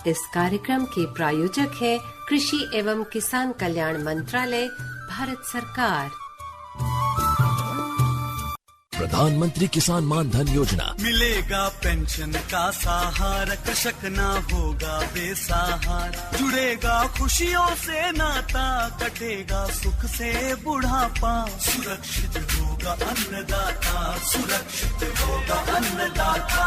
इस कार्यक्रम के प्रायोजक है कृषि एवं किसान कल्याण मंत्रालय, भारत सरकार। प्रधानमंत्री किसान मान धन योजना। मिलेगा पेंशन का सहारा, कृषक ना होगा बेसहारा। जुड़ेगा खुशियों से नाता, कटेगा सुख से बुढ़ापा। सुरक्षित होगा अन्नदाता, सुरक्षित होगा अन्नदाता।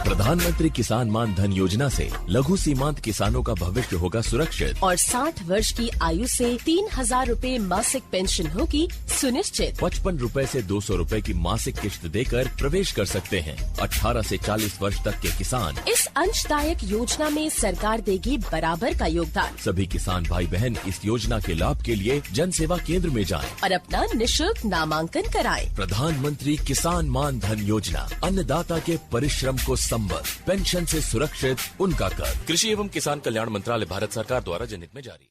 प्रधानमंत्री किसान मान धन योजना से लघु सीमांत किसानों का भविष्य होगा सुरक्षित और 60 वर्ष की आयु से 3,000 रूपए मासिक पेंशन होगी सुनिश्चित। 55 रूपए से 200 रूपए की मासिक किश्त देकर प्रवेश कर सकते हैं। 18 से 40 वर्ष तक के किसान इस अंशदायक योजना में सरकार देगी बराबर का योगदान। सभी किसान भाई बहन इस योजना के लाभ के लिए जन सेवा केंद्र में जाएं और अपना निशुल्क नामांकन कराएं। प्रधानमंत्री किसान मान धन योजना, अन्नदाता के परिश्रम को संबल, पेंशन से सुरक्षित उनका कर। कृषि एवं किसान कल्याण मंत्रालय, भारत सरकार द्वारा जनहित में जारी।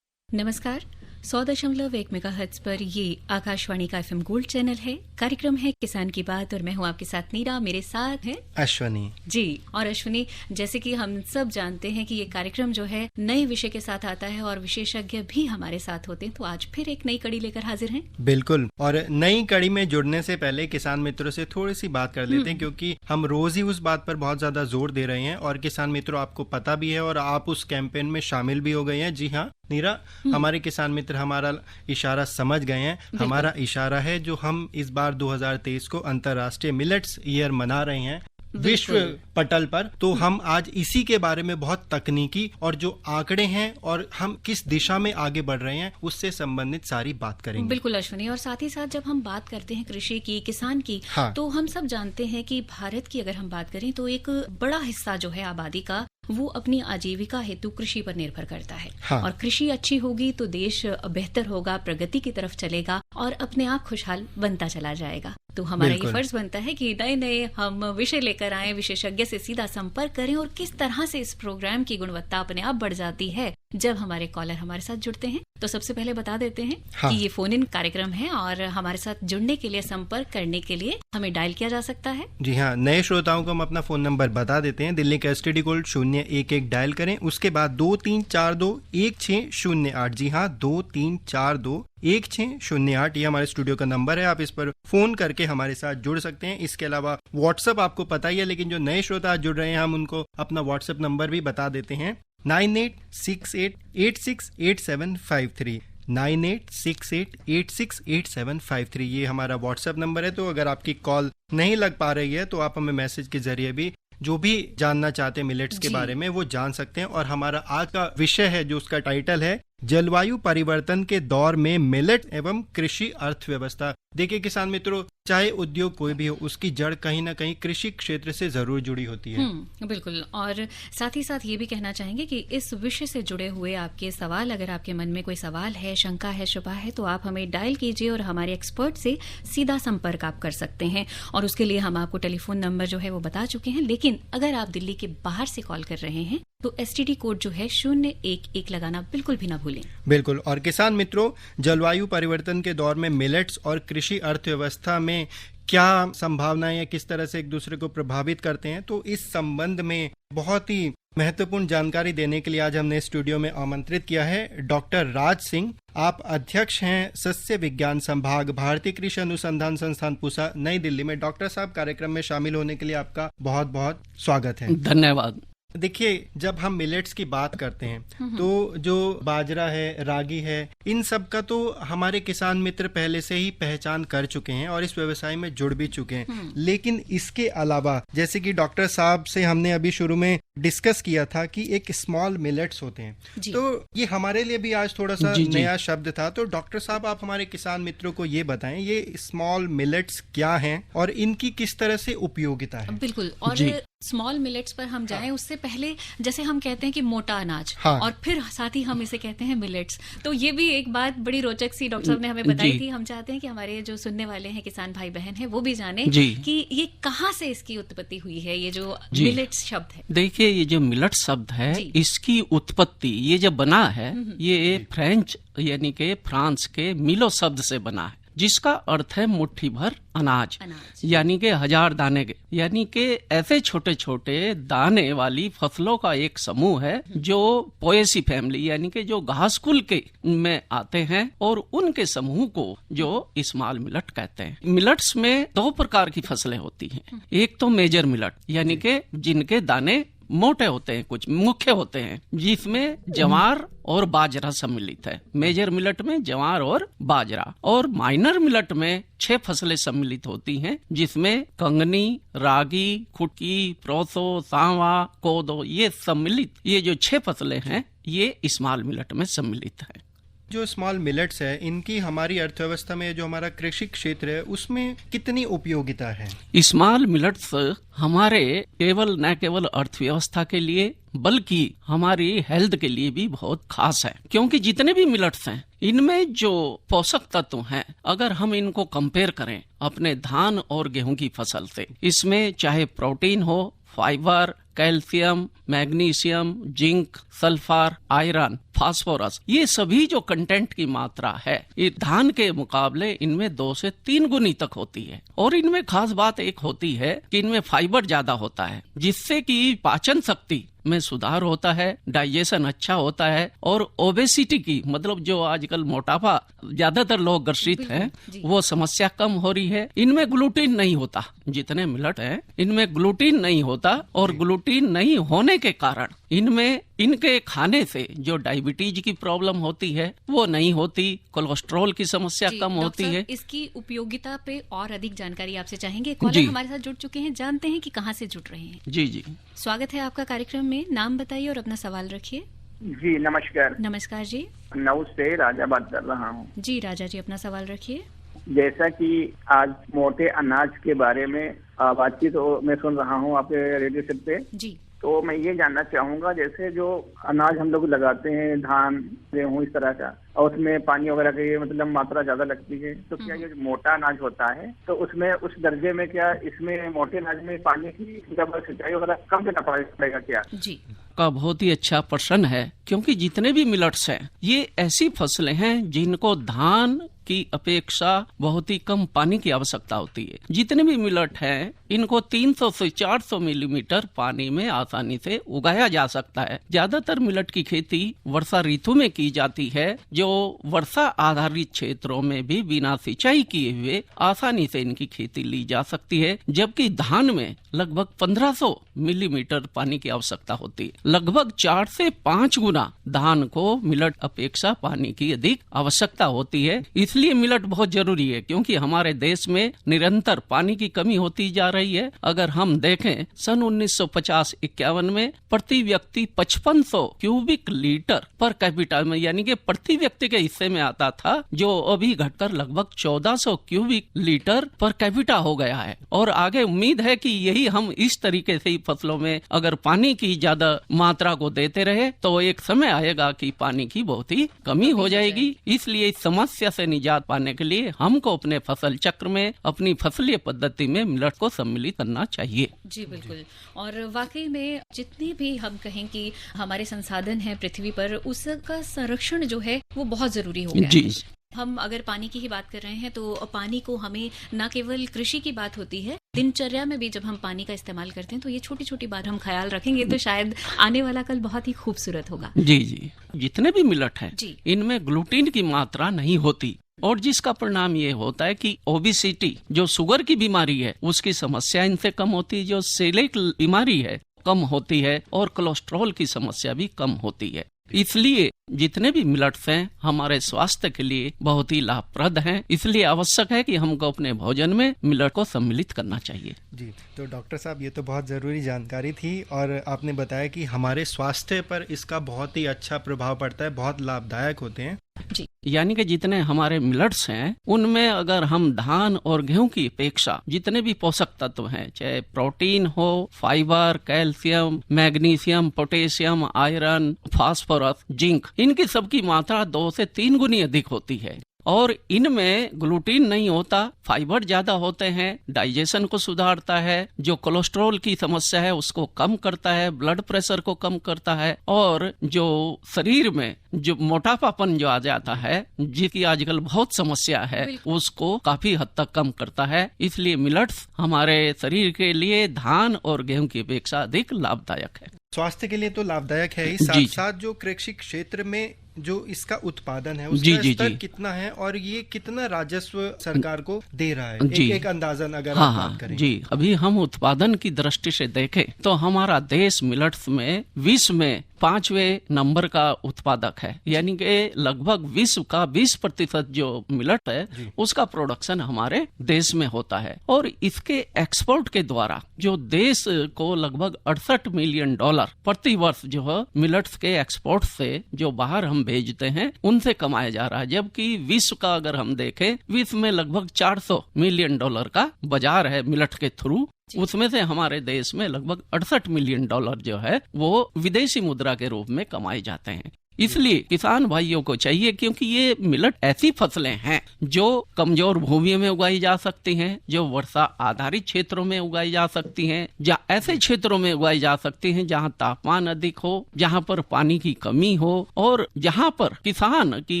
नमस्कार, 100.1 मेगाहर्ट्ज पर ये आकाशवाणी का FM गोल्ड चैनल है। कार्यक्रम है किसान की बात और मैं हूँ आपके साथ नीरा, मेरे साथ है अश्वनी जी। और अश्वनी, जैसे कि हम सब जानते हैं कि ये कार्यक्रम जो है नए विषय के साथ आता है और विशेषज्ञ भी हमारे साथ होते हैं, तो आज फिर एक नई कड़ी लेकर हाजिर हैं। बिल्कुल, और नई कड़ी में जुड़ने से पहले किसान मित्रों से थोड़ी सी बात कर लेते हैं, क्योंकि हम रोज ही उस बात पर बहुत ज्यादा जोर दे रहे हैं और किसान मित्रों आपको पता भी है और आप उस कैंपेन में शामिल भी हो गए हैं। जी हाँ नीरा, हमारे किसान मित्र हमारा इशारा समझ गए हैं। हमारा इशारा है जो हम इस बार 2023 को अंतर्राष्ट्रीय मिलेट्स ईयर मना रहे हैं विश्व पटल पर, तो हम आज इसी के बारे में बहुत तकनीकी और जो आंकड़े हैं और हम किस दिशा में आगे बढ़ रहे हैं उससे संबंधित सारी बात करेंगे। बिल्कुल अश्विनी, और साथ ही साथ जब हम बात करते हैं कृषि की, किसान की, हाँ। तो हम सब जानते हैं कि भारत की अगर हम बात करें तो एक बड़ा हिस्सा जो है आबादी का वो अपनी आजीविका हेतु कृषि पर निर्भर करता है। हाँ। और कृषि अच्छी होगी तो देश बेहतर होगा, प्रगति की तरफ चलेगा और अपने आप खुशहाल बनता चला जाएगा। तो हमारा ये फर्ज बनता है कि नए नए हम विषय लेकर आए, विशेषज्ञ से सीधा संपर्क करें और किस तरह से इस प्रोग्राम की गुणवत्ता अपने आप बढ़ जाती है जब हमारे कॉलर हमारे साथ जुड़ते हैं। तो सबसे पहले बता देते हैं हाँ। कि ये फोन इन कार्यक्रम है और हमारे साथ जुड़ने के लिए, संपर्क करने के लिए हमें डायल किया जा सकता है। जी हाँ, नए श्रोताओं को हम अपना फोन नंबर बता देते हैं। दिल्ली का STD कोड 011 डायल करें, उसके बाद 23421608। जी हाँ, 23421608 ये हमारे स्टूडियो का नंबर है। आप इस पर फोन करके हमारे साथ जुड़ सकते हैं। इसके अलावा व्हाट्सएप आपको पता ही है, लेकिन जो नए श्रोता जुड़ रहे हैं हम उनको अपना व्हाट्सएप नंबर भी बता देते हैं। 9868868753 9868868753 ये हमारा व्हाट्सएप नंबर है। तो अगर आपकी कॉल नहीं लग पा रही है तो आप हमें मैसेज के जरिए भी जो भी जानना चाहते हैं मिलेट्स के बारे में वो जान सकते हैं। और हमारा आज का विषय है जो उसका टाइटल है जलवायु परिवर्तन के दौर में मिलेट एवं कृषि अर्थव्यवस्था। देखिए किसान मित्रों, चाहे उद्योग कोई भी हो, उसकी जड़ कहीं ना कहीं कृषि क्षेत्र से जरूर जुड़ी होती है। बिल्कुल, और साथ ही साथ ये भी कहना चाहेंगे कि इस विषय से जुड़े हुए आपके सवाल, अगर आपके मन में कोई सवाल है, शंका है, शुभा है, तो आप हमें डायल कीजिए और हमारे एक्सपर्ट से सीधा संपर्क आप कर सकते हैं। और उसके लिए हम आपको टेलीफोन नंबर जो है वो बता चुके हैं, लेकिन अगर आप दिल्ली के बाहर से कॉल कर रहे हैं तो STD कोड जो है 011 लगाना बिल्कुल भी ना भूलें। बिल्कुल, और किसान मित्रों, जलवायु परिवर्तन के दौर में मिलेट्स और कृषि अर्थव्यवस्था में क्या संभावनाएं या किस तरह से एक दूसरे को प्रभावित करते हैं, तो इस संबंध में बहुत ही महत्वपूर्ण जानकारी देने के लिए आज हमने स्टूडियो में आमंत्रित किया है डॉक्टर राज सिंह। आप अध्यक्ष हैं सस्य विज्ञान संभाग, भारतीय कृषि अनुसंधान संस्थान पूसा, नई दिल्ली में। डॉक्टर साहब, कार्यक्रम में शामिल होने के लिए आपका बहुत बहुत स्वागत है। धन्यवाद। देखिए, जब हम मिलेट्स की बात करते हैं तो जो बाजरा है, रागी है, इन सब का तो हमारे किसान मित्र पहले से ही पहचान कर चुके हैं और इस व्यवसाय में जुड़ भी चुके हैं। लेकिन इसके अलावा, जैसे कि डॉक्टर साहब से हमने अभी शुरू में डिस्कस किया था कि एक स्मॉल मिलेट्स होते हैं, तो ये हमारे लिए भी आज थोड़ा सा नया शब्द था। तो डॉक्टर साहब, आप हमारे किसान मित्रों को ये बताएं, ये स्मॉल मिलेट्स क्या हैं और इनकी किस तरह से उपयोगिता है। बिल्कुल, और स्मॉल मिलेट्स पर हम जाएं उससे पहले, जैसे हम कहते हैं कि मोटा अनाज, और फिर साथ ही हम इसे कहते हैं मिलेट्स, तो ये भी एक बात बड़ी रोचक सी डॉक्टर साहब ने हमें बताई थी। हम चाहते हैं कि हमारे जो सुनने वाले हैं किसान भाई बहन हैं वो भी जाने कि ये कहाँ से इसकी उत्पत्ति हुई है, ये जो मिलेट्स शब्द है। देखिए, ये जो मिलेट शब्द है इसकी उत्पत्ति, ये जो बना है ये फ्रेंच यानी के फ्रांस के मिलो शब्द से बना है। जिसका अर्थ है मुट्ठी भर अनाज। यानी कि 1000 दाने के, यानी कि ऐसे छोटे छोटे दाने वाली फसलों का एक समूह है जो पोएसी फैमिली यानी कि जो घासकुल के में आते हैं, और उनके समूह को जो स्मॉल मिलेट कहते हैं। मिलेट्स में 2 प्रकार की फसलें होती हैं। एक तो मेजर मिलेट यानी कि जिनके दाने मोटे होते हैं, कुछ मुख्य होते हैं, जिसमें ज्वार और बाजरा सम्मिलित है। मेजर मिलेट में ज्वार और बाजरा। और माइनर मिलेट में 6 फसलें सम्मिलित होती हैं, जिसमें कंगनी, रागी, खुटकी, प्रोसो, सांवा, कोदो, ये सम्मिलित, ये जो 6 फसलें हैं ये स्मॉल मिलेट में सम्मिलित है। जो स्मॉल मिलेट्स है, इनकी हमारी अर्थव्यवस्था में, जो हमारा कृषि क्षेत्र है, उसमें कितनी उपयोगिता है? स्मॉल मिलेट्स हमारे न केवल अर्थव्यवस्था के लिए बल्कि हमारी हेल्थ के लिए भी बहुत खास है, क्योंकि जितने भी मिलेट्स हैं इनमें जो पोषक तत्व हैं, अगर हम इनको कंपेयर करें अपने धान और गेहूं की फसल से, इसमें चाहे प्रोटीन हो, fibre, calcium, magnesium, zinc, sulphur, iron, phosphorus, ये सभी जो कंटेंट की मात्रा है ये धान के मुकाबले इनमें 2 से 3 गुनी तक होती है। और इनमें खास बात एक होती है कि इनमें फाइबर ज्यादा होता है, जिससे कि पाचन शक्ति में सुधार होता है, डाइजेशन अच्छा होता है, और ओबेसिटी की, मतलब जो आजकल मोटापा ज्यादातर लोग ग्रसित हैं, वो समस्या कम हो रही है। इनमें ग्लूटीन नहीं होता, जितने मिलेट हैं इनमें ग्लूटीन नहीं होता, और ग्लूटीन नहीं होने के कारण इनमें इनके खाने से जो डायबिटीज की प्रॉब्लम होती है वो नहीं होती, कोलेस्ट्रॉल की समस्या कम होती है। इसकी उपयोगिता पे और अधिक जानकारी आपसे चाहेंगे। कॉलर हमारे साथ जुड़ चुके हैं, जानते हैं कि कहाँ से जुड़ रहे हैं। जी जी, स्वागत है आपका कार्यक्रम में। नाम बताइए और अपना सवाल रखिए। जी नमस्कार। नमस्कार जी। नऊ से राजा बात कर रहा हूँ। जी राजा जी, अपना सवाल रखिए। जैसा कि आज मोटे अनाज के बारे में बातचीत मैं सुन रहा हूँ आपके रेडियो सेट पे जी, तो मैं ये जानना चाहूंगा, जैसे जो अनाज हम लोग लगाते हैं, धान, गेहूँ, इस तरह का, और उसमें पानी वगैरह की मतलब मात्रा ज्यादा लगती है, तो क्या ये जो मोटा अनाज होता है तो उसमें उस दर्जे में क्या इसमें मोटे अनाज में पानी की सिंचाई वगैरह कम देना पड़ेगा क्या? जी का बहुत ही अच्छा प्रश्न है, क्योंकि जितने भी मिलेट्स हैं ये ऐसी फसलें हैं जिनको धान की अपेक्षा बहुत ही कम पानी की आवश्यकता होती है। जितने भी मिलेट हैं इनको 300 से 400 मिलीमीटर पानी में आसानी से उगाया जा सकता है। ज्यादातर मिलेट की खेती वर्षा ऋतु में की जाती है, जो वर्षा आधारित क्षेत्रों में भी बिना सिंचाई किए हुए आसानी से इनकी खेती ली जा सकती है। जबकि धान में लगभग 1500 मिलीमीटर पानी की आवश्यकता होती है। लगभग 4 से 5 गुना धान को मिलेट अपेक्षा पानी की अधिक आवश्यकता होती है। इसलिए मिलेट बहुत जरूरी है, क्योंकि हमारे देश में निरंतर पानी की कमी होती जा रही है। अगर हम देखें सन 1950-51 में प्रति व्यक्ति 5500 क्यूबिक लीटर पर कैपिटल में, यानी कि प्रति व्यक्ति के हिस्से में आता था, जो अभी घटकर लगभग 1400 क्यूबिक लीटर पर कैपिटा हो गया है। और आगे उम्मीद है कि यही हम इस तरीके से फसलों में अगर पानी की ज्यादा मात्रा को देते रहे तो एक समय आएगा कि पानी की बहुत ही कमी हो जाएगी। इसलिए इस समस्या से निजात पाने के लिए हमको अपने फसल चक्र में, अपनी फसलीय पद्धति में मिलेट को सम्मिलित करना चाहिए। जी बिल्कुल। और वाकई में जितने भी हम कहें कि हमारे संसाधन हैं पृथ्वी पर, उसका संरक्षण जो है वो बहुत जरूरी हो गया है। हम अगर पानी की ही बात कर रहे हैं तो पानी को हमें न केवल कृषि की बात होती है, दिनचर्या में भी जब हम पानी का इस्तेमाल करते हैं तो ये छोटी छोटी बात हम ख्याल रखेंगे तो शायद आने वाला कल बहुत ही खूबसूरत होगा। जी जी, जितने भी मिलेट हैं इनमें ग्लूटीन की मात्रा नहीं होती, और जिसका परिणाम ये होता है कि ओबेसिटी, जो शुगर की बीमारी है, उसकी समस्या इनसे कम होती है, जो सेलिक बीमारी है कम होती है, और कोलेस्ट्रॉल की समस्या भी कम होती है। इसलिए जितने भी मिलेट्स हैं हमारे स्वास्थ्य के लिए बहुत ही लाभप्रद हैं। इसलिए आवश्यक है कि हमको अपने भोजन में मिलेट को सम्मिलित करना चाहिए। जी, तो डॉक्टर साहब ये तो बहुत ज़रूरी जानकारी थी, और आपने बताया कि हमारे स्वास्थ्य पर इसका बहुत ही अच्छा प्रभाव पड़ता है, बहुत लाभदायक होते हैं। जी, यानी कि जितने हमारे मिलेट्स हैं उनमें अगर हम धान और गेहूं की अपेक्षा जितने भी पोषक तत्व हैं, चाहे प्रोटीन हो, fibre, calcium, magnesium, potassium, iron, phosphorus, zinc, इनकी सबकी मात्रा 2 से 3 गुनी अधिक होती है। और इनमें ग्लूटीन नहीं होता, फाइबर ज्यादा होते हैं, डाइजेशन को सुधारता है, जो कोलेस्ट्रॉल की समस्या है उसको कम करता है, ब्लड प्रेशर को कम करता है, और जो शरीर में जो मोटापापन जो आ जाता है, जिसकी आजकल बहुत समस्या है, उसको काफी हद तक कम करता है। इसलिए मिलेट्स हमारे शरीर के लिए धान और गेहूं की अपेक्षा अधिक लाभदायक है। स्वास्थ्य के लिए तो लाभदायक है ही, साथ साथ जो कृषि क्षेत्र में जो इसका उत्पादन है उसका स्तर कितना है और ये कितना राजस्व सरकार को दे रहा है, एक अंदाजन अगर आप बात करें। जी, अभी हम उत्पादन की दृष्टि से देखें तो हमारा देश मिलेट्स में विश्व में 5वें नंबर का उत्पादक है, यानी कि लगभग विश्व का 20% जो मिलेट है उसका प्रोडक्शन हमारे देश में होता है। और इसके एक्सपोर्ट के द्वारा जो देश को लगभग $68 मिलियन प्रति वर्ष जो है मिलेट्स के एक्सपोर्ट से जो बाहर हम भेजते हैं उनसे कमाया जा रहा है। जबकि विश्व का अगर हम देखें, विश्व में लगभग $400 मिलियन का बाजार है मिलेट के थ्रू, उसमें से हमारे देश में लगभग $68 मिलियन जो है वो विदेशी मुद्रा के रूप में कमाए जाते हैं। इसलिए किसान भाइयों को चाहिए, क्योंकि ये मिलेट ऐसी फसलें हैं जो कमजोर भूमियों में उगाई जा सकती हैं, जो वर्षा आधारित क्षेत्रों में उगाई जा सकती हैं, या ऐसे क्षेत्रों में उगाई जा सकती हैं जहां तापमान अधिक हो, जहां पर पानी की कमी हो, और जहां पर किसान की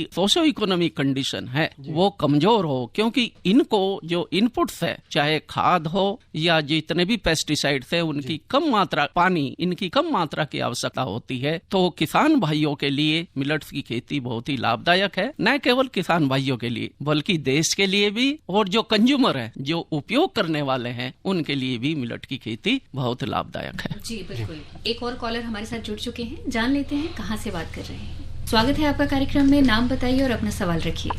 सोशो इकोनॉमिक कंडीशन है वो कमजोर हो। क्योंकि इनको जो इनपुट्स है, चाहे खाद हो या जितने भी पेस्टिसाइड्स है, उनकी कम मात्रा, पानी इनकी कम मात्रा की आवश्यकता होती है। तो किसान भाइयों के लिए मिलेट्स की खेती बहुत ही लाभदायक है, न केवल किसान भाइयों के लिए बल्कि देश के लिए भी, और जो कंज्यूमर है, जो उपयोग करने वाले हैं, उनके लिए भी मिलेट की खेती बहुत लाभदायक है। जी बिल्कुल। एक और कॉलर हमारे साथ जुड़ चुके हैं, जान लेते हैं कहाँ से बात कर रहे हैं। स्वागत है आपका कार्यक्रम में, नाम बताइए और अपना सवाल रखिए।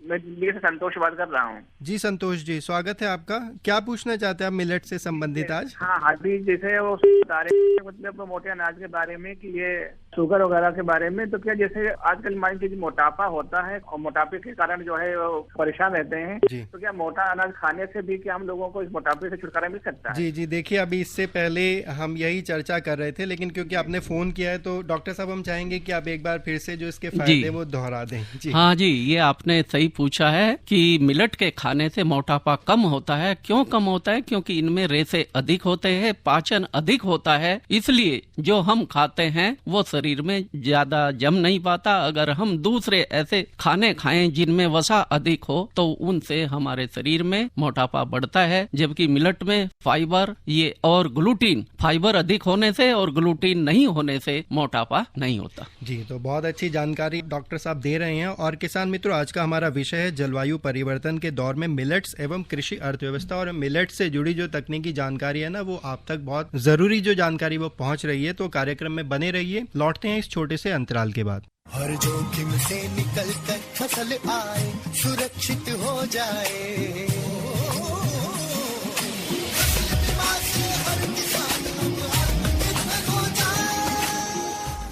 मैं दिल्ली से संतोष बात कर रहा हूँ। जी संतोष जी, स्वागत है आपका। क्या पूछना चाहते हैं आप मिलेट से संबंधित आज? हाँ, अभी जैसे वो बता रहे मतलब मोटे अनाज के बारे में कि ये शुगर वगैरह के बारे में, तो क्या जैसे आजकल मान लीजिए मोटापा होता है और मोटापे के कारण जो है वो परेशान रहते हैं, तो क्या मोटा अनाज खाने से भी क्या हम लोगों को इस मोटापे से छुटकारा मिल सकता है? जी जी, देखिए अभी इससे पहले हम यही चर्चा कर रहे थे, लेकिन क्योंकि आपने फोन किया है तो डॉक्टर साहब हम चाहेंगे कि आप एक बार फिर से जो इसके फायदे वो दोहरा दें। जी हाँ जी, ये आपने सही पूछा है कि मिलेट के खाने से मोटापा कम होता है। क्यों कम होता है? क्योंकि इनमें रेशे अधिक होते हैं, पाचन अधिक होता है, इसलिए जो हम खाते हैं वो शरीर में ज्यादा जम नहीं पाता। अगर हम दूसरे ऐसे खाने खाएं जिनमें वसा अधिक हो तो उनसे हमारे शरीर में मोटापा बढ़ता है। जबकि मिलेट में फाइबर ये और ग्लूटीन, फाइबर अधिक होने से और ग्लूटीन नहीं होने से मोटापा नहीं होता। जी, तो बहुत अच्छी जानकारी डॉक्टर साहब दे रहे हैं। और किसान मित्रों, आज का हमारा विषय है जलवायु परिवर्तन के दौर में मिलेट्स एवं कृषि अर्थव्यवस्था। और मिलेट से जुड़ी जो तकनीकी जानकारी है ना, वो आप तक बहुत जरूरी जो जानकारी वो पहुंच रही है। तो कार्यक्रम में बने रहिए, लौटते हैं इस छोटे से अंतराल के बाद। हर जोखिम से निकल कर फसल आए, सुरक्षित हो जाए,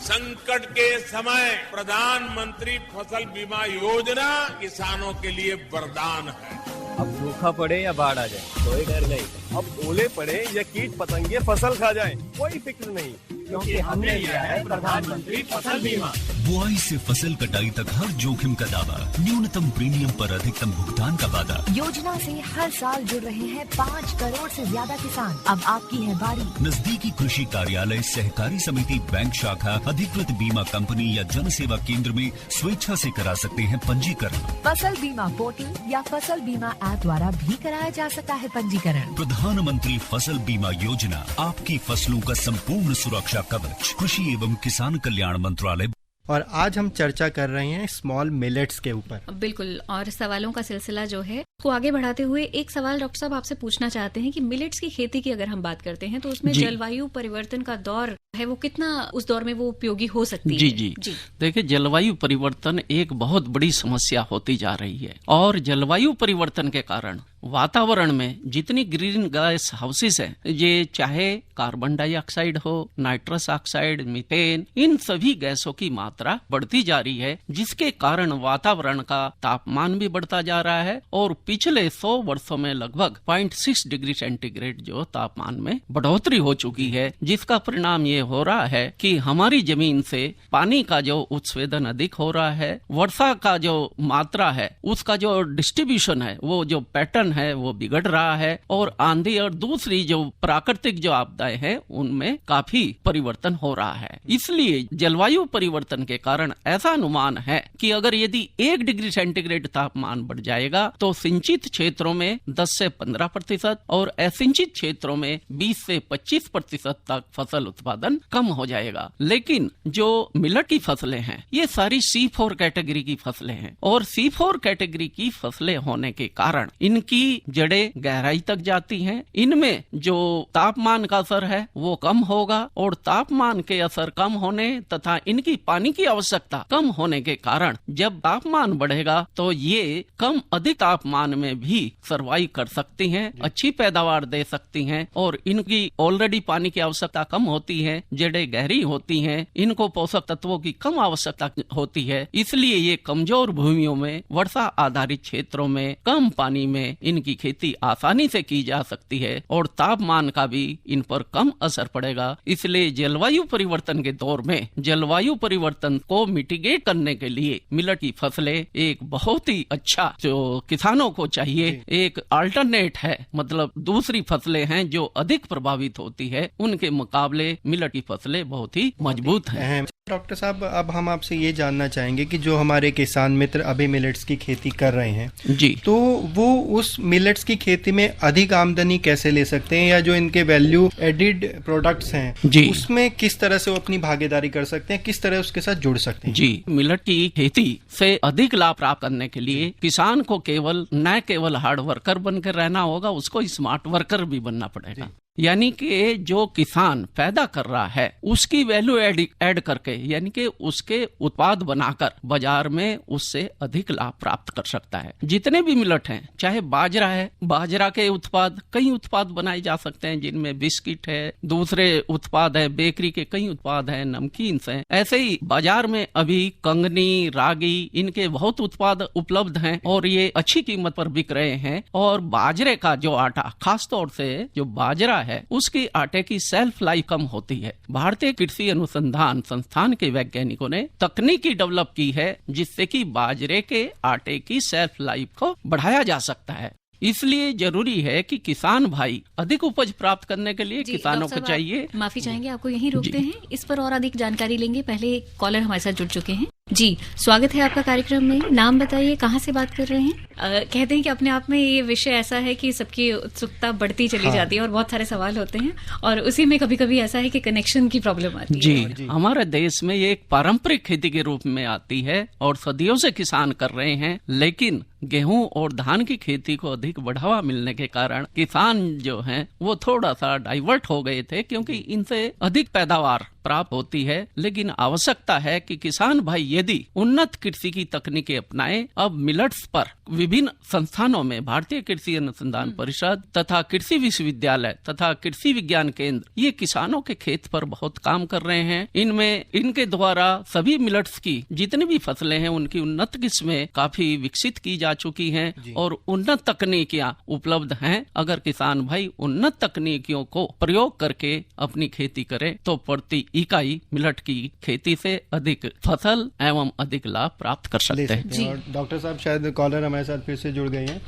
संकट के समय प्रधानमंत्री फसल बीमा योजना किसानों के लिए वरदान है। अब सूखा पड़े या बाढ़ आ जाए कोई डर नहीं, अब ओले पड़े या कीट पतंगे फसल खा जाए कोई फिक्र नहीं, क्योंकि हमने लिया है प्रधानमंत्री फसल बीमा। बुआई से फसल कटाई तक हर जोखिम का दावा, न्यूनतम प्रीमियम पर अधिकतम भुगतान का वादा। योजना से हर साल जुड़ रहे हैं 5 करोड़ से ज्यादा किसान। अब आपकी है बारी। नजदीकी कृषि कार्यालय, सहकारी समिति, बैंक शाखा, अधिकृत बीमा कंपनी या जन सेवा केंद्र में स्वेच्छा से करा सकते हैं पंजीकरण। फसल बीमा पोर्टल या फसल बीमा ऐप द्वारा भी कराया जा सकता है पंजीकरण। प्रधानमंत्री फसल बीमा योजना, आपकी फसलों का संपूर्ण सुरक्षा कवच, कृषि एवं किसान कल्याण मंत्रालय। और आज हम चर्चा कर रहे हैं स्मॉल मिलेट्स के ऊपर। बिल्कुल, और सवालों का सिलसिला जो है को आगे बढ़ाते हुए एक सवाल डॉक्टर साहब आपसे पूछना चाहते हैं कि मिलेट्स की खेती की अगर हम बात करते हैं तो उसमें जलवायु परिवर्तन का दौर है वो कितना उस दौर में वो उपयोगी हो सकती है? जी। देखिए, जलवायु परिवर्तन एक बहुत बड़ी समस्या होती जा रही है और जलवायु परिवर्तन के कारण वातावरण में जितनी ग्रीन गैस हाउसेस है, ये चाहे कार्बन डाइऑक्साइड हो, नाइट्रस ऑक्साइड, मीथेन, इन सभी गैसों की मात्रा बढ़ती जा रही है, जिसके कारण वातावरण का तापमान भी बढ़ता जा रहा है और पिछले 100 वर्षों में लगभग 0.6 डिग्री सेंटीग्रेड जो तापमान में बढ़ोतरी हो चुकी है, जिसका परिणाम ये हो रहा है कि हमारी जमीन से पानी का जो उत्सर्जन अधिक हो रहा है, वर्षा का जो मात्रा है उसका जो डिस्ट्रीब्यूशन है, वो जो पैटर्न है वो बिगड़ रहा है और आंधी और दूसरी जो प्राकृतिक जो आपदाएं हैं उनमें काफी परिवर्तन हो रहा है। इसलिए जलवायु परिवर्तन के कारण ऐसा अनुमान है कि अगर यदि 1 डिग्री सेंटीग्रेड तापमान बढ़ जाएगा तो सिंचित क्षेत्रों में 10 से 15% और असिंचित क्षेत्रों में 20 से 25% तक फसल उत्पादन कम हो जाएगा। लेकिन जो मिलेट की फसलें हैं ये सारी C4 कैटेगरी की फसलें हैं और C4 कैटेगरी की फसलें होने के कारण इनकी जड़ें गहराई तक जाती हैं। इनमें जो तापमान का असर है वो कम होगा और तापमान के असर कम होने तथा इनकी पानी की आवश्यकता कम होने के कारण जब तापमान बढ़ेगा तो ये कम अधिक तापमान में भी सर्वाइव कर सकती हैं, अच्छी पैदावार दे सकती हैं और इनकी ऑलरेडी पानी की आवश्यकता कम होती है, जड़ें गहरी होती हैं, इनको पोषक तत्वों की कम आवश्यकता होती है। इसलिए ये कमजोर भूमियों में, वर्षा आधारित क्षेत्रों में, कम पानी में इनकी खेती आसानी से की जा सकती है और तापमान का भी इन पर कम असर पड़ेगा। इसलिए जलवायु परिवर्तन के दौर में जलवायु परिवर्तन को मिटिगेट करने के लिए मिलेट की फसलें एक बहुत ही अच्छा जो किसानों को चाहिए एक अल्टरनेट है, मतलब दूसरी फसलें हैं जो अधिक प्रभावित होती है, उनके मुकाबले मिलेट की फसलें बहुत ही मजबूत हैं। डॉक्टर साहब, अब हम आपसे ये जानना चाहेंगे कि जो हमारे किसान मित्र अभी मिलेट्स की खेती कर रहे हैं जी, तो वो उस मिलेट्स की खेती में अधिक आमदनी कैसे ले सकते हैं या जो इनके वैल्यू एडिड प्रोडक्ट्स हैं जी, उसमें किस तरह से वो अपनी भागीदारी कर सकते हैं, किस तरह उसके साथ जुड़ सकते हैं? जी, मिलेट की खेती से अधिक लाभ प्राप्त करने के लिए किसान को न केवल हार्ड वर्कर बनकर रहना होगा, उसको स्मार्ट वर्कर भी बनना पड़ेगा। यानी कि जो किसान पैदा कर रहा है उसकी वैल्यू ऐड करके, यानी कि उसके उत्पाद बनाकर बाजार में उससे अधिक लाभ प्राप्त कर सकता है। जितने भी मिलेट हैं, चाहे बाजरा है, बाजरा के उत्पाद, कई उत्पाद बनाए जा सकते हैं जिनमें बिस्किट है, दूसरे उत्पाद है, बेकरी के कई उत्पाद हैं, नमकीन हैं। ऐसे ही बाजार में अभी कंगनी, रागी, इनके बहुत उत्पाद उपलब्ध हैं और ये अच्छी कीमत पर बिक रहे हैं। और बाजरे का जो आटा, खासतौर से जो बाजरा है उसकी आटे की सेल्फ लाइफ कम होती है। भारतीय कृषि अनुसंधान संस्थान के वैज्ञानिकों ने तकनीकी डेवलप की है जिससे कि बाजरे के आटे की सेल्फ लाइफ को बढ़ाया जा सकता है। इसलिए जरूरी है कि किसान भाई अधिक उपज प्राप्त करने के लिए किसानों को चाहिए। माफी चाहेंगे, आपको यहीं रोकते हैं, इस पर और अधिक जानकारी लेंगे। पहले कॉलर हमारे साथ जुड़ चुके हैं। जी, स्वागत है आपका कार्यक्रम में। नाम बताइए, कहाँ से बात कर रहे हैं? कहते हैं कि अपने आप में ये विषय ऐसा है कि सबकी उत्सुकता बढ़ती चली जाती है और बहुत सारे सवाल होते हैं और उसी में कभी कभी ऐसा है कि कनेक्शन की प्रॉब्लम आती है। जी, हमारे देश में ये एक पारंपरिक खेती के रूप में आती है और सदियों से किसान कर रहे हैं, लेकिन गेहूं और धान की खेती को अधिक बढ़ावा मिलने के कारण किसान जो हैं वो थोड़ा सा डाइवर्ट हो गए थे, क्योंकि इनसे अधिक पैदावार प्राप्त होती है। लेकिन आवश्यकता है कि किसान भाई यदि उन्नत कृषि की तकनीकें अपनाएं। अब मिलेट्स पर विभिन्न संस्थानों में भारतीय कृषि अनुसंधान परिषद तथा कृषि विश्वविद्यालय तथा कृषि विज्ञान केंद्र ये किसानों के खेत पर बहुत काम कर रहे हैं। इनमें इनके द्वारा सभी मिलेट्स की जितनी भी फसलें हैं उनकी उन्नत किस्में काफी विकसित की जा चुकी हैं और उन्नत तकनीकियां उपलब्ध हैं। अगर किसान भाई उन्नत तकनीकियों को प्रयोग करके अपनी खेती करें तो प्रति इकाई मिलेट की खेती से अधिक फसल एवं अधिक लाभ प्राप्त कर सकते हैं। और डॉक्टर साहब शायद कॉलर हमारे साथ फिर से जुड़ गए हैं,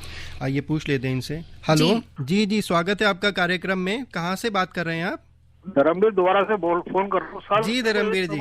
आइए पूछ लेते हैं इनसे। हेलो जी, स्वागत है आपका कार्यक्रम में। कहाँ से बात कर रहे हैं आप? धर्मवीर दोबारा से फोन कर रहा हूँ जी। धर्मवीर जी,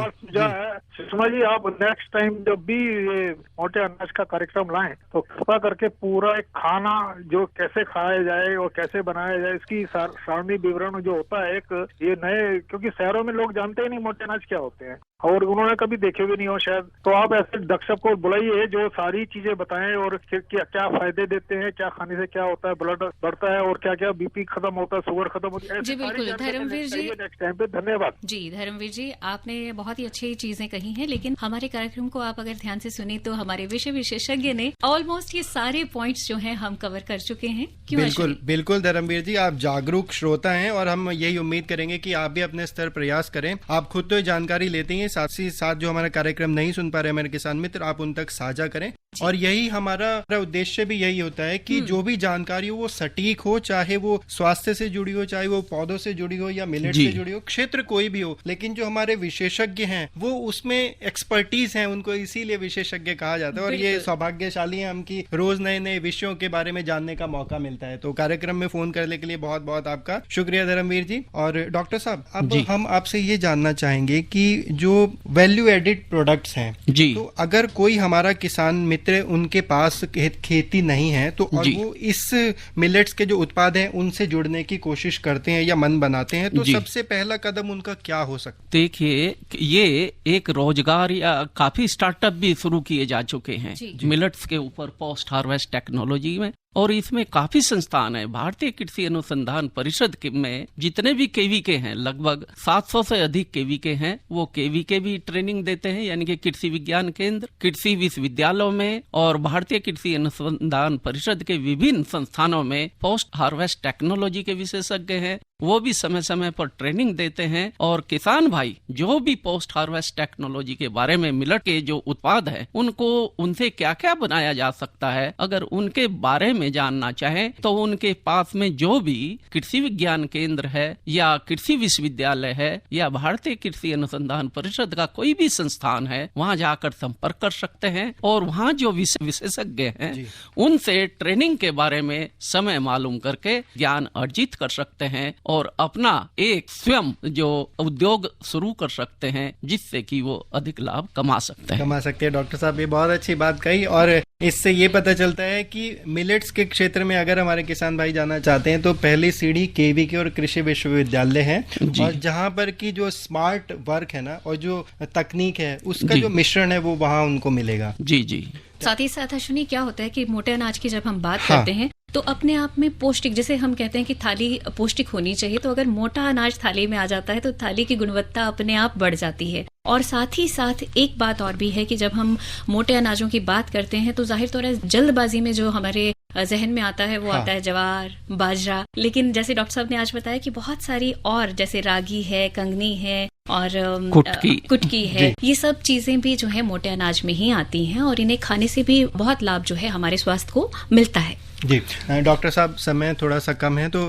सुषमा जी, आप नेक्स्ट टाइम जब भी ये मोटे अनाज का कार्यक्रम लाएं तो कृपा करके पूरा एक खाना जो कैसे खाया जाए और कैसे बनाया जाए इसकी सारणी विवरण जो होता है एक ये नए, क्योंकि शहरों में लोग जानते ही नहीं मोटे अनाज क्या होते हैं और उन्होंने कभी देखे भी नहीं हो शायद। तो आप ऐसे डॉक्टर को बुलाइए जो सारी चीजें बताएं और क्या फायदे देते हैं, क्या खाने से क्या होता है, ब्लड बढ़ता है और क्या क्या बीपी खत्म होता है, शुगर खत्म होती है। जी बिल्कुल धर्मवीर जी, नेक्स्ट टाइम पे। धन्यवाद जी। धर्मवीर जी, आपने बहुत ही अच्छी चीजें कही नहीं है, लेकिन हमारे कार्यक्रम को आप अगर ध्यान से सुने तो हमारे विषय विशेषज्ञ ने ऑलमोस्ट ये सारे पॉइंट्स जो हैं हम कवर कर चुके हैं। बिल्कुल बिल्कुल धर्मवीर जी, आप जागरूक श्रोता हैं और हम यही उम्मीद करेंगे कि आप भी अपने स्तर प्रयास करें। आप खुद तो जानकारी लेते हैं, साथ ही साथ जो हमारा कार्यक्रम नहीं सुन पा रहे हमारे किसान मित्र, आप उन तक साझा करें। और यही हमारा उद्देश्य भी यही होता है कि जो भी जानकारी हो वो सटीक हो, चाहे वो स्वास्थ्य से जुड़ी हो, चाहे वो पौधों से जुड़ी हो या मिलेट से जुड़ी हो, क्षेत्र कोई भी हो, लेकिन जो हमारे विशेषज्ञ हैं वो उसमें एक्सपर्टीज हैं, उनको इसीलिए विशेषज्ञ कहा जाता है। और ये सौभाग्यशाली है हम कि रोज नए नए विषयों के बारे में जानने का मौका मिलता है। तो कार्यक्रम में फोन करने के लिए बहुत बहुत आपका शुक्रिया धर्मवीर जी। और डॉक्टर साहब, अब हम आपसे ये जानना चाहेंगे कि जो वैल्यू एडिड प्रोडक्ट्स हैं, तो अगर कोई हमारा किसान मित्र उनके पास खेती नहीं है तो और वो इस मिलेट्स के जो उत्पाद हैं उनसे जुड़ने की कोशिश करते हैं या मन बनाते हैं, तो सबसे पहला कदम उनका क्या हो सकता है? देखिए, ये एक रोजगार या काफी स्टार्टअप भी शुरू किए जा चुके हैं मिलेट्स के ऊपर पोस्ट हार्वेस्ट टेक्नोलॉजी में, और इसमें काफी संस्थान है। भारतीय कृषि अनुसंधान परिषद में जितने भी केवीके हैं, लगभग 700 से अधिक केवीके हैं, वो केवीके भी ट्रेनिंग देते हैं, यानी कि कृषि विज्ञान केंद्र, कृषि विश्वविद्यालयों में और भारतीय कृषि अनुसंधान परिषद के विभिन्न संस्थानों में पोस्ट हार्वेस्ट टेक्नोलॉजी के विशेषज्ञ हैं, वो भी समय समय पर ट्रेनिंग देते हैं। और किसान भाई जो भी पोस्ट हार्वेस्ट टेक्नोलॉजी के बारे में, मिलेट के जो उत्पाद है उनको, उनसे क्या क्या बनाया जा सकता है, अगर उनके बारे में जानना चाहें तो उनके पास में जो भी कृषि विज्ञान केंद्र है या कृषि विश्वविद्यालय है या भारतीय कृषि अनुसंधान परिषद का कोई भी संस्थान है, वहां जाकर संपर्क कर सकते हैं और वहां जो विशेषज्ञ हैं उनसे ट्रेनिंग के बारे में समय मालूम करके ज्ञान अर्जित कर सकते हैं और अपना एक स्वयं जो उद्योग शुरू कर सकते हैं, जिससे कि वो अधिक लाभ कमा सकते हैं। डॉक्टर साहब, ये बहुत अच्छी बात कही। और इससे ये पता चलता है कि मिलेट्स के क्षेत्र में अगर हमारे किसान भाई जाना चाहते हैं तो पहली सीढ़ी केवीके और कृषि विश्वविद्यालय है, और जहाँ पर की जो स्मार्ट वर्क है ना और जो तकनीक है उसका जो मिश्रण है वो वहाँ उनको मिलेगा। जी। साथ ही साथ अश्विनी, क्या होता है कि मोटे अनाज की जब हम बात करते हैं तो अपने आप में पौष्टिक, जैसे हम कहते हैं कि थाली पौष्टिक होनी चाहिए, तो अगर मोटा अनाज थाली में आ जाता है तो थाली की गुणवत्ता अपने आप बढ़ जाती है। और साथ ही साथ एक बात और भी है कि जब हम मोटे अनाजों की बात करते हैं तो जाहिर तौर पर जल्दबाजी में जो हमारे जहन में आता है वो आता है ज्वार, बाजरा, लेकिन जैसे डॉक्टर साहब ने आज बताया कि बहुत सारी और, जैसे रागी है, कंगनी है और कुटकी है, ये सब चीजें भी जो है मोटे अनाज में ही आती हैं और इन्हें खाने से भी बहुत लाभ जो है हमारे स्वास्थ्य को मिलता है। जी डॉक्टर साहब, समय थोड़ा सा कम है तो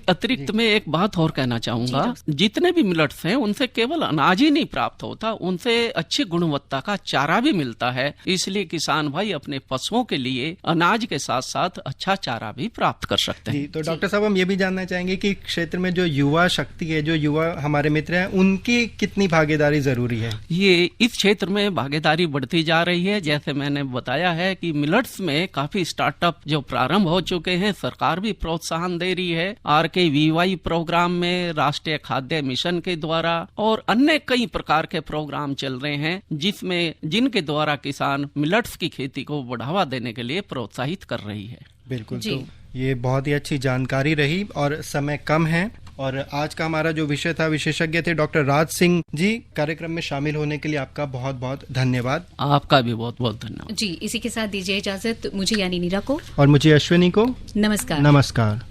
अतिरिक्त में एक बात और कहना चाहूंगा। जितने भी मिलेट्स हैं उनसे केवल अनाज ही नहीं प्राप्त होता, उनसे अच्छी गुणवत्ता का चारा भी मिलता है। इसलिए किसान भाई अपने पशुओं के लिए अनाज के साथ साथ अच्छा चारा भी प्राप्त कर सकते हैं। तो डॉक्टर साहब, हम ये भी जानना चाहेंगे कि क्षेत्र में जो युवा शक्ति है, जो युवा हमारे मित्र हैं, उनकी कितनी भागीदारी जरूरी है? ये इस क्षेत्र में भागीदारी बढ़ती जा रही है। जैसे मैंने बताया है कि मिलेट्स में काफी स्टार्टअप जो प्रारंभ हो चुके हैं, सरकार भी प्रोत्साहन दे रही है। RKVY प्रोग्राम में, राष्ट्रीय खाद्य मिशन के द्वारा और अन्य कई प्रकार के प्रोग्राम चल रहे हैं, जिनके द्वारा किसान मिलेट्स की खेती को बढ़ावा देने के लिए प्रोत्साहित कर रही है। बिल्कुल, तो ये बहुत ही अच्छी जानकारी रही और समय कम है। और आज का हमारा जो विषय था, विशेषज्ञ थे डॉक्टर राज सिंह जी। कार्यक्रम में शामिल होने के लिए आपका बहुत बहुत धन्यवाद। आपका भी बहुत बहुत धन्यवाद जी। इसी के साथ दीजिए इजाजत मुझे यानी नीरा को और मुझे अश्विनी को। नमस्कार।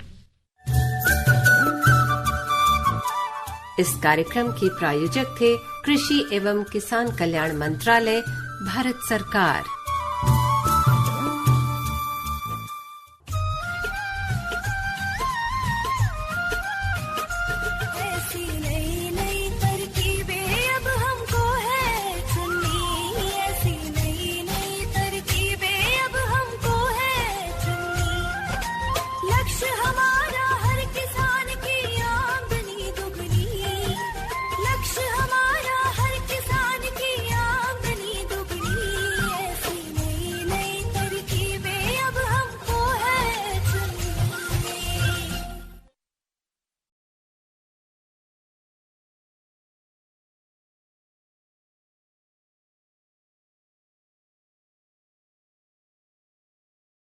इस कार्यक्रम के प्रायोजक थे कृषि एवं किसान कल्याण मंत्रालय, भारत सरकार।